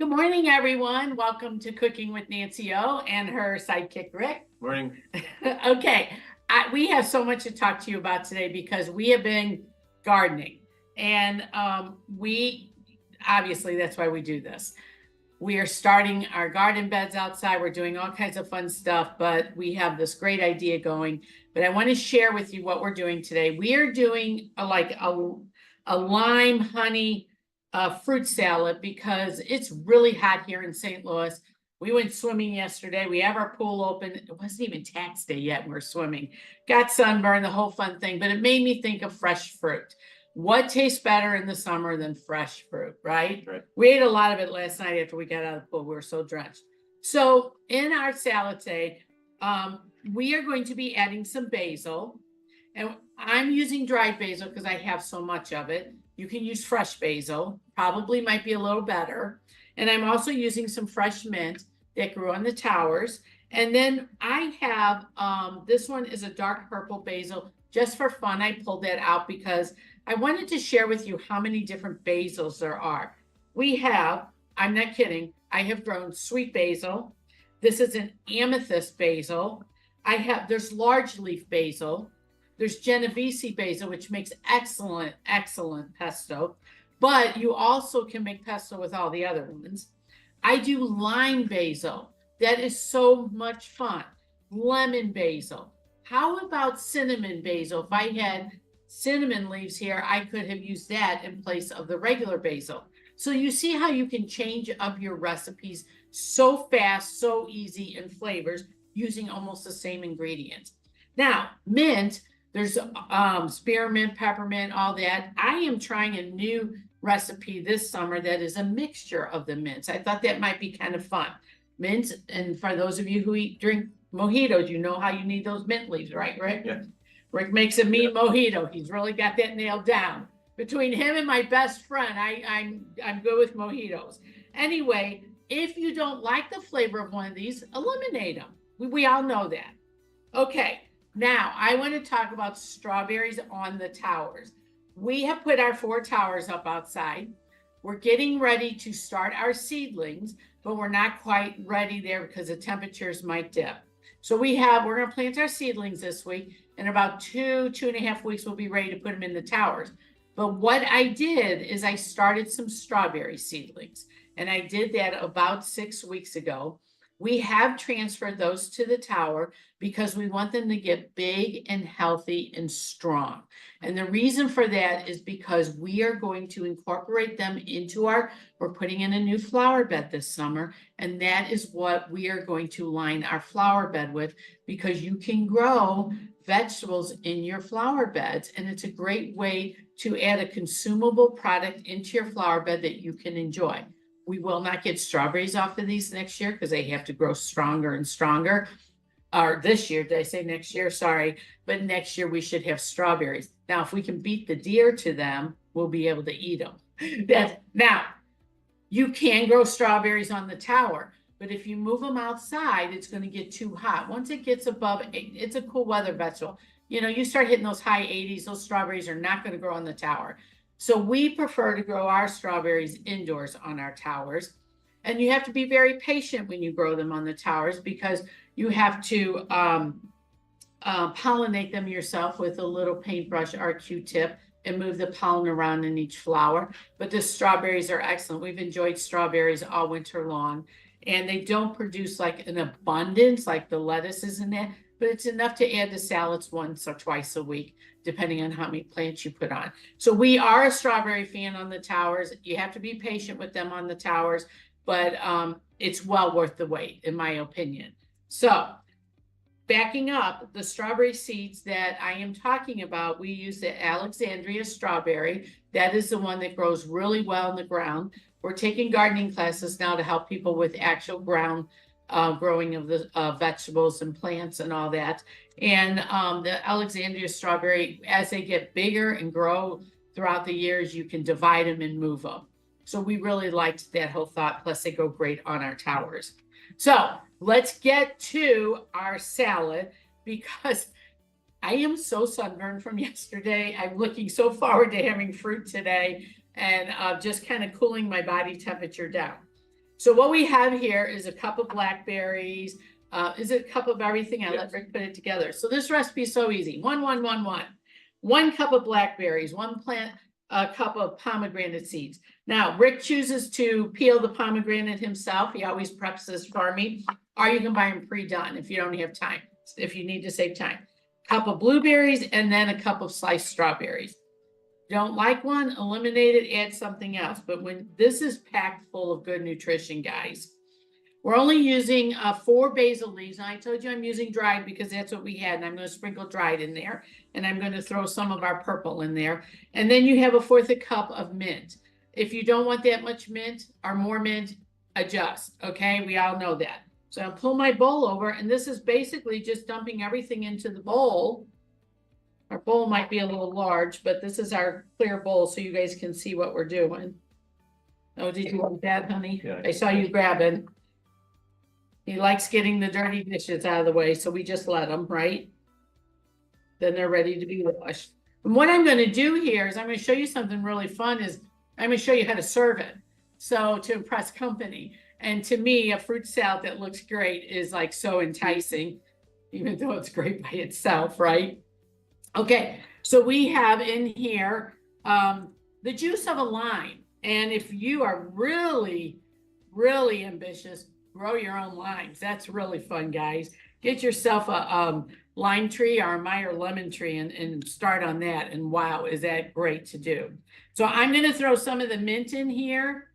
Good morning, everyone. Welcome to Cooking with Nancy O and her sidekick, Rick. Morning. Okay, we have so much to talk to you about today because we have been gardening. And we, obviously, that's why we do this. We are starting our garden beds outside. We're doing all kinds of fun stuff, but we have this great idea going. But I want to share with you what we're doing today. We are doing a lime honey fruit salad because it's really hot here in St. Louis. We went swimming yesterday. We have our pool open. It wasn't even tax day yet. We're swimming. Got sunburned, the whole fun thing, but it made me think of fresh fruit. What tastes better in the summer than fresh fruit, right? Right. We ate a lot of it last night after we got out of the pool. We were so drenched. So in our salad today, we are going to be adding some basil. And I'm using dried basil because I have so much of it. You can use fresh basil, probably might be a little better. And I'm also using some fresh mint that grew on the towers. And then I have, this one is a dark purple basil. Just for fun, I pulled that out because I wanted to share with you how many different basils there are. We have, I'm not kidding, I have grown sweet basil. This is an amethyst basil. There's large leaf basil. There's Genovese basil, which makes excellent pesto, but you also can make pesto with all the other ones. I do lime basil. That is so much fun. Lemon basil. How about cinnamon basil? If I had cinnamon leaves here, I could have used that in place of the regular basil. So you see how you can change up your recipes so fast, so easy in flavors using almost the same ingredients. Now, mint, there's spearmint, peppermint, all that. I am trying a new recipe this summer that is a mixture of the mints. I thought that might be kind of fun. Mint, and for those of you who drink mojitos, you know how you need those mint leaves, right, Rick? Yeah. Rick makes a mean mojito. He's really got that nailed down. Between him and my best friend, I'm good with mojitos. Anyway, if you don't like the flavor of one of these, eliminate them. We all know that. Okay. Now, I want to talk about strawberries on the towers. We have put our 4 towers up outside. We're getting ready to start our seedlings, but we're not quite ready there because the temperatures might dip. So we're going to plant our seedlings this week. In about 2.5 weeks, we'll be ready to put them in the towers. But what I did is I started some strawberry seedlings, and I did that about 6 weeks ago. We have transferred those to the tower because we want them to get big and healthy and strong. And the reason for that is because we are going to incorporate them into we're putting in a new flower bed this summer. And that is what we are going to line our flower bed with, because you can grow vegetables in your flower beds. And it's a great way to add a consumable product into your flower bed that you can enjoy. We will not get strawberries off of these next year because they have to grow stronger and stronger. Or this year, did I say next year? Sorry. But next year we should have strawberries. Now, if we can beat the deer to them, we'll be able to eat them. Now, you can grow strawberries on the tower, but if you move them outside, it's going to get too hot. Once it gets above, it's a cool weather vegetable. You know, you start hitting those high 80s, those strawberries are not going to grow on the tower. So we prefer to grow our strawberries indoors on our towers. And you have to be very patient when you grow them on the towers because you have to pollinate them yourself with a little paintbrush or Q-tip and move the pollen around in each flower. But the strawberries are excellent. We've enjoyed strawberries all winter long. And they don't produce like an abundance like the lettuces in there, but it's enough to add to salads once or twice a week, depending on how many plants you put on. So we are a strawberry fan on the towers. You have to be patient with them on the towers, but it's well worth the wait, in my opinion. So backing up, the strawberry seeds that I am talking about, we use the Alexandria strawberry. That is the one that grows really well in the ground. We're taking gardening classes now to help people with actual ground growing of the vegetables and plants and all that. And the Alexandria strawberry, as they get bigger and grow throughout the years, you can divide them and move them. So we really liked that whole thought. Plus, they go great on our towers. So let's get to our salad because I am so sunburned from yesterday. I'm looking so forward to having fruit today and just kind of cooling my body temperature down. So what we have here is a cup of blackberries. Is it a cup of everything? I let Rick put it together. So this recipe is so easy. 1, 1, 1, 1. 1 cup of blackberries, 1 cup of pomegranate seeds. Now, Rick chooses to peel the pomegranate himself. He always preps this for me. Or you can buy them pre-done if you don't have time, if you need to save time. Cup of blueberries and then a cup of sliced strawberries. Don't like one, eliminate it, add something else. But when this is packed full of good nutrition, guys. We're only using 4 basil leaves. And I told you I'm using dried because that's what we had. And I'm going to sprinkle dried in there. And I'm going to throw some of our purple in there. And then you have 1/4 cup of mint. If you don't want that much mint or more mint, adjust. Okay, we all know that. So I'll pull my bowl over. And this is basically just dumping everything into the bowl. Our bowl might be a little large, but this is our clear bowl so you guys can see what we're doing. Oh, did you want that, honey? Yeah. I saw you grabbing. He likes getting the dirty dishes out of the way, so we just let them, right? Then they're ready to be washed. And what I'm going to do here is I'm going to show you something really fun. I'm going to show you how to serve it. So to impress company. And to me, a fruit salad that looks great is like so enticing, even though it's great by itself, right? Okay, so we have in here the juice of a lime. And if you are really, really ambitious, grow your own limes. That's really fun, guys. Get yourself a lime tree or a Meyer lemon tree and start on that. And wow, is that great to do. So I'm going to throw some of the mint in here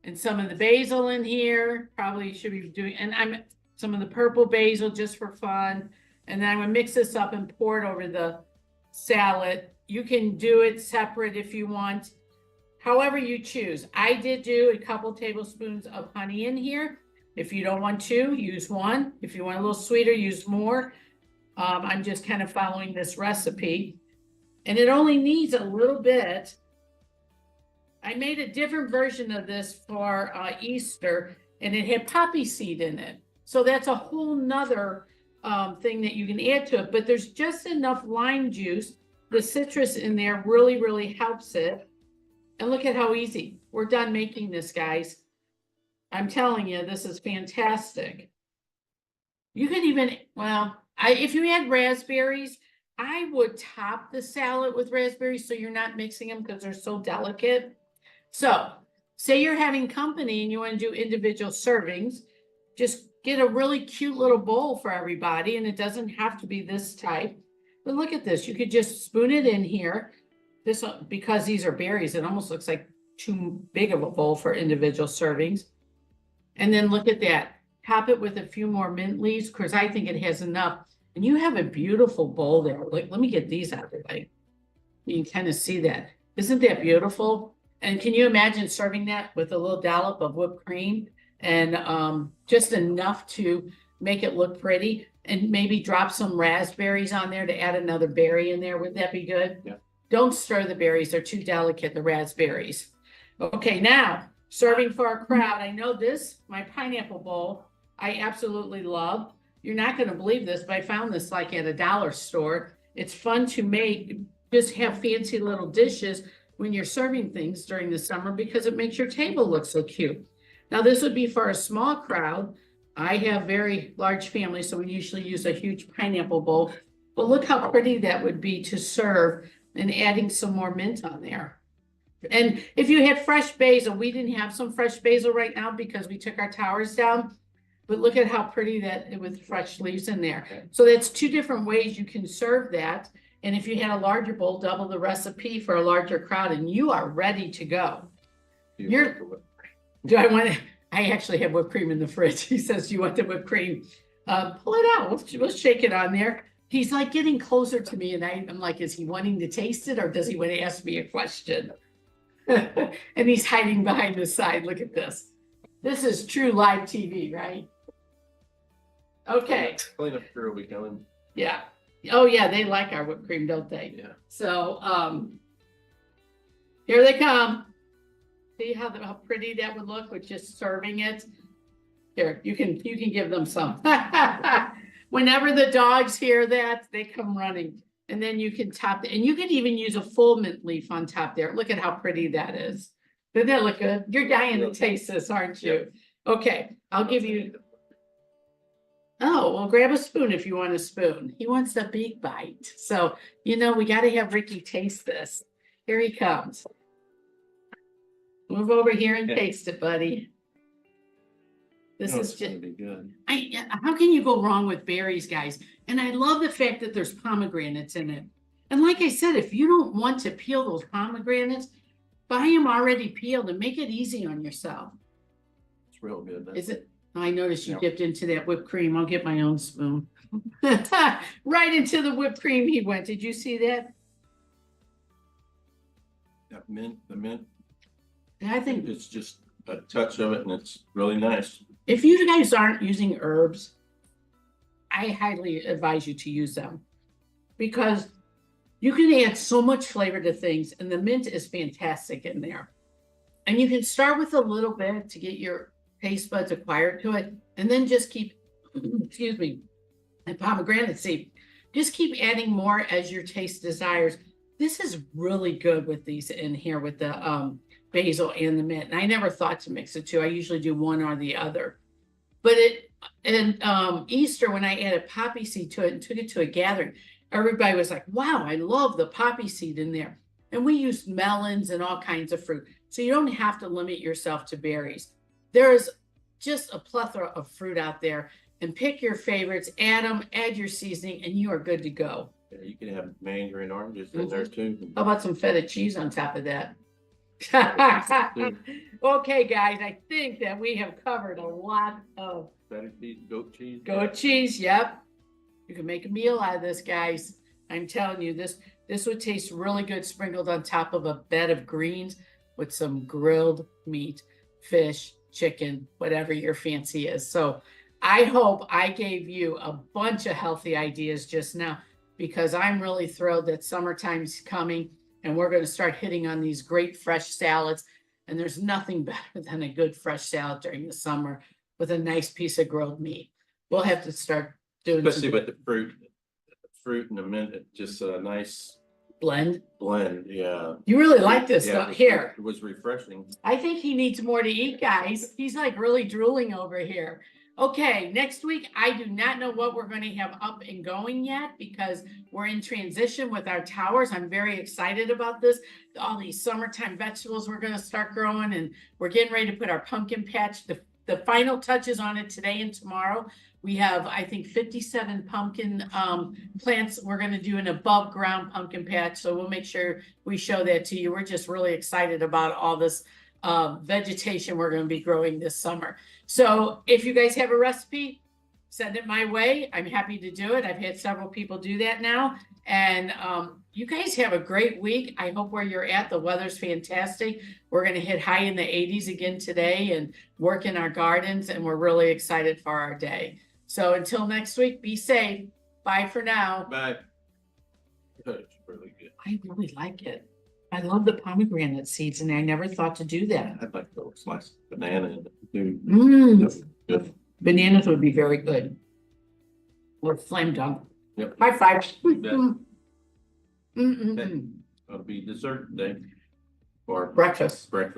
and some of the basil in here. Probably should be doing, and some of the purple basil just for fun. And then I'm going to mix this up and pour it over the salad. You can do it separate if you want. However you choose. I did do a couple tablespoons of honey in here. If you don't want to, use 1. If you want a little sweeter, use more. I'm just kind of following this recipe. And it only needs a little bit. I made a different version of this for Easter, and it had poppy seed in it. So that's a whole nother thing that you can add to it. But there's just enough lime juice. The citrus in there really, really helps it. And look at how easy. We're done making this, guys. I'm telling you, this is fantastic. You could even, well, if you add raspberries, I would top the salad with raspberries so you're not mixing them because they're so delicate. So, say you're having company and you want to do individual servings, just get a really cute little bowl for everybody, and it doesn't have to be this type. But look at this. You could just spoon it in here. This, because these are berries, it almost looks like too big of a bowl for individual servings. And then look at that. Top it with a few more mint leaves because I think it has enough. And you have a beautiful bowl there. Like, let me get these out of the way. You can kind of see that. Isn't that beautiful? And can you imagine serving that with a little dollop of whipped cream and just enough to make it look pretty, and maybe drop some raspberries on there to add another berry in there? Would that be good? Yeah. Don't stir the berries. They're too delicate, the raspberries. Okay, now serving for our crowd. I know this, my pineapple bowl, I absolutely love. You're not going to believe this, but I found this like at a dollar store. It's fun to make, just have fancy little dishes when you're serving things during the summer because it makes your table look so cute. Now this would be for a small crowd. I have very large families, so we usually use a huge pineapple bowl. But look how pretty that would be to serve, and adding some more mint on there. And if you had fresh basil, we didn't have some fresh basil right now because we took our towers down. But look at how pretty that with fresh leaves in there. So that's 2 different ways you can serve that. And if you had a larger bowl, double the recipe for a larger crowd, and you are ready to go. Do I want to? I actually have whipped cream in the fridge. He says, "Do you want the whipped cream?" Pull it out. We'll shake it on there. He's like getting closer to me, and I'm like, is he wanting to taste it or does he want to ask me a question? And he's hiding behind the side. Look at this. This is true live TV, right? Okay. Clean up crew will be coming. Yeah. Oh yeah, they like our whipped cream, don't they? Yeah. So here they come. See how pretty that would look with just serving it. Here, you can give them some. Whenever the dogs hear that, they come running. And then you can top it. And you can even use a full mint leaf on top there. Look at how pretty that is. Doesn't that look good? You're dying to taste this, aren't you? Okay, I'll give you. Oh, well, grab a spoon if you want a spoon. He wants the big bite. So, you know, we got to have Ricky taste this. Here he comes. Move over here and taste it, buddy. This is just gonna be good. How can you go wrong with berries, guys? And I love the fact that there's pomegranates in it. And like I said, if you don't want to peel those pomegranates, buy them already peeled and make it easy on yourself. It's real good. Is it? I noticed you dipped into that whipped cream. I'll get my own spoon. Right into the whipped cream he went. Did you see that? That mint, the mint, I think it's just a touch of it and it's really nice. if you guys aren't using herbs, I highly advise you to use them because you can add so much flavor to things and the mint is fantastic in there. And you can start with a little bit to get your taste buds acquired to it and then just keep, excuse me, and pomegranate seed. Just keep adding more as your taste desires. This is really good with these in here with the basil and the mint. And I never thought to mix the two. I usually do one or the other. But Easter, when I added poppy seed to it and took it to a gathering, everybody was like, wow, I love the poppy seed in there. And we used melons and all kinds of fruit. So you don't have to limit yourself to berries. There's just a plethora of fruit out there. And pick your favorites, add them, add your seasoning, and you are good to go. Yeah, you can have mandarin oranges in there too. How about some feta cheese on top of that? Okay, guys, I think that we have covered a lot of Feta cheese, goat cheese. goat cheese. Yep. You can make a meal out of this, guys. I'm telling you, this would taste really good sprinkled on top of a bed of greens with some grilled meat, fish, chicken, whatever your fancy is. So I hope I gave you a bunch of healthy ideas just now because I'm really thrilled that summertime's coming and we're going to start hitting on these great fresh salads. And there's nothing better than a good fresh salad during the summer with a nice piece of grilled meat. We'll have to start doing Especially with the fruit and the mint, it's just a nice blend. Yeah. You really like this Yeah, stuff here. It was refreshing. I think he needs more to eat, guys. He's like really drooling over here. Okay, next week, I do not know what we're going to have up and going yet because we're in transition with our towers. I'm very excited about this. All these summertime vegetables we're going to start growing and we're getting ready to put our pumpkin patch. The final touches on it today and tomorrow. We have, I think, 57 pumpkin plants. We're going to do an above ground pumpkin patch. So we'll make sure we show that to you. We're just really excited about all this vegetation we're going to be growing this summer. So if you guys have a recipe, send it my way. I'm happy to do it. I've had several people do that now. And you guys have a great week. I hope where you're at, the weather's fantastic. We're going to hit high in the 80s again today and work in our gardens. And we're really excited for our day. So until next week, be safe. Bye for now. Bye. It's really good. I really like it. I love the pomegranate seeds and I never thought to do that. I'd like to slice banana in it too. Good. Bananas would be very good. Or flame dunk. Yep. High five. It'll be dessert day or Breakfast. breakfast.